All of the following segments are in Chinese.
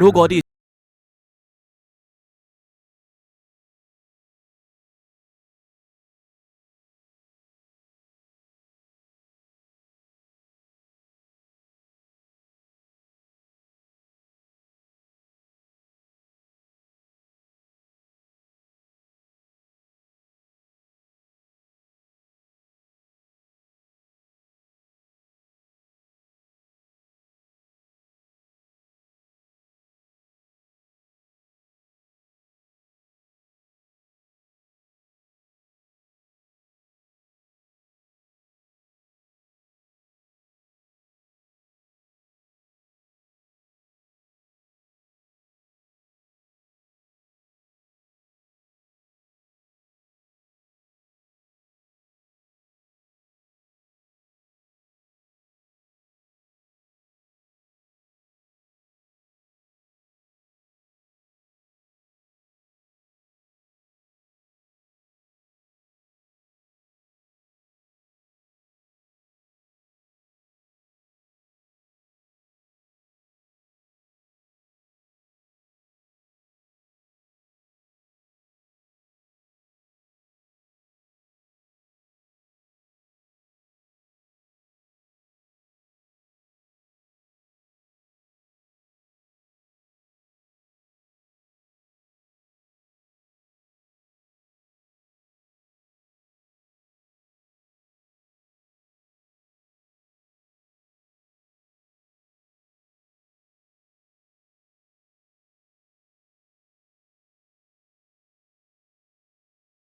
如果地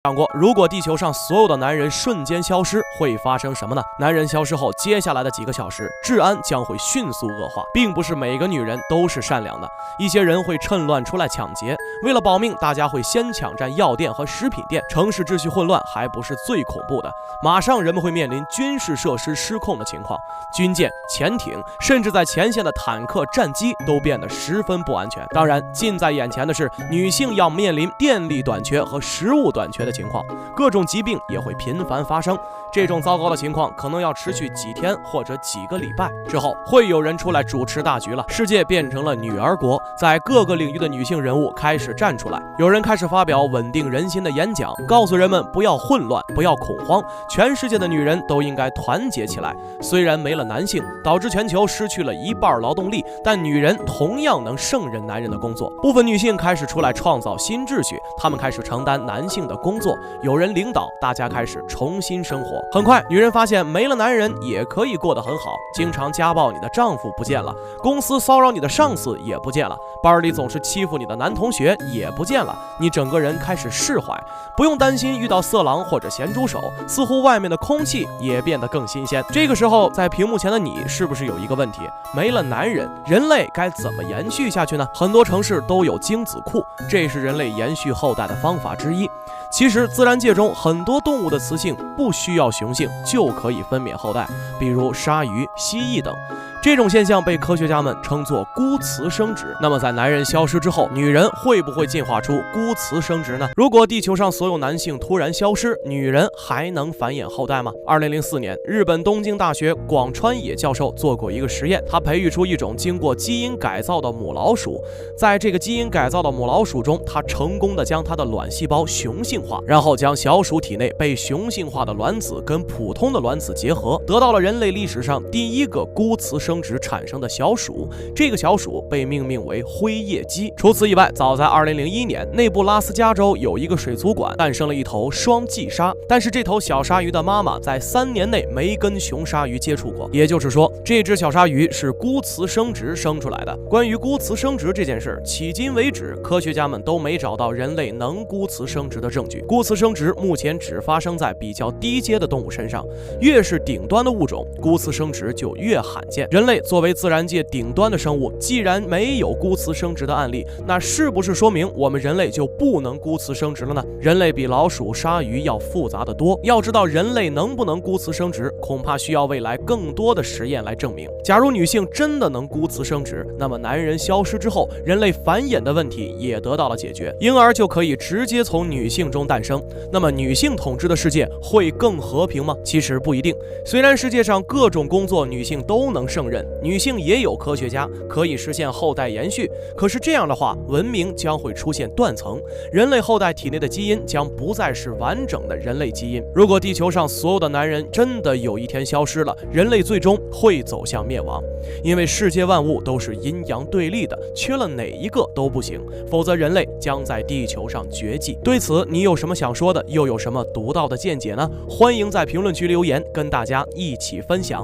讲过，如果地球上所有的男人瞬间消失，会发生什么呢？男人消失后，接下来的几个小时，治安将会迅速恶化。并不是每个女人都是善良的，一些人会趁乱出来抢劫。为了保命，大家会先抢占药店和食品店。城市秩序混乱还不是最恐怖的，马上人们会面临军事设施失控的情况，军舰、潜艇，甚至在前线的坦克、战机都变得十分不安全。当然，近在眼前的是，女性要面临电力短缺和食物短缺的情况，各种疾病也会频繁发生。这种糟糕的情况可能要持续几天或者几个礼拜之后，会有人出来主持大局了。世界变成了女儿国，在各个领域的女性人物开始站出来，有人开始发表稳定人心的演讲，告诉人们不要混乱，不要恐慌，全世界的女人都应该团结起来。虽然没了男性，导致全球失去了一半劳动力，但女人同样能胜任男人的工作。部分女性开始出来创造新秩序，她们开始承担男性的工作，有人领导，大家开始重新生活。很快，女人发现没了男人也可以过得很好，经常家暴你的丈夫不见了，公司骚扰你的上司也不见了，班里总是欺负你的男同学也不见了，你整个人开始释怀，不用担心遇到色狼或者咸猪手，似乎外面的空气也变得更新鲜。这个时候，在屏幕前的你是不是有一个问题？没了男人，人类该怎么延续下去呢？很多城市都有精子库，这是人类延续后代的方法之一。其实自然界中很多动物的雌性不需要雄性就可以分娩后代，比如鲨鱼、蜥蜴等。这种现象被科学家们称作孤雌生殖。那么在男人消失之后，女人会不会进化出孤雌生殖呢？如果地球上所有男性突然消失，女人还能繁衍后代吗？2004年，日本东京大学广川野教授做过一个实验，他培育出一种经过基因改造的母老鼠。在这个基因改造的母老鼠中，他成功的将它的卵细胞雄性化，然后将小鼠体内被雄性化的卵子跟普通的卵子结合，得到了人类历史上第一个孤雌生殖产生的小鼠。这个小鼠被命名为灰叶鸡。除此以外，早在2001年，内布拉斯加州有一个水族馆诞生了一头双髻鲨，但是这头小鲨鱼的妈妈在3年内没跟雄鲨鱼接触过，也就是说，这只小鲨鱼是孤雌生殖生出来的。关于孤雌生殖这件事，迄今为止，科学家们都没找到人类能孤雌生殖的证据。孤雌生殖目前只发生在比较低阶的动物身上，越是顶端的物种，孤雌生殖就越罕见。人类作为自然界顶端的生物，既然没有孤雌生殖的案例，那是不是说明我们人类就不能孤雌生殖了呢？人类比老鼠、鲨鱼要复杂得多。要知道人类能不能孤雌生殖，恐怕需要未来更多的实验来证明。假如女性真的能孤雌生殖，那么男人消失之后，人类繁衍的问题也得到了解决，婴儿就可以直接从女性中诞生。那么女性统治的世界会更和平吗？其实不一定。虽然世界上各种工作女性都能胜承认女性也有科学家，可以实现后代延续。可是这样的话，文明将会出现断层，人类后代体内的基因将不再是完整的人类基因。如果地球上所有的男人真的有一天消失了，人类最终会走向灭亡。因为世界万物都是阴阳对立的，缺了哪一个都不行，否则人类将在地球上绝迹。对此，你有什么想说的，又有什么独到的见解呢？欢迎在评论区留言，跟大家一起分享。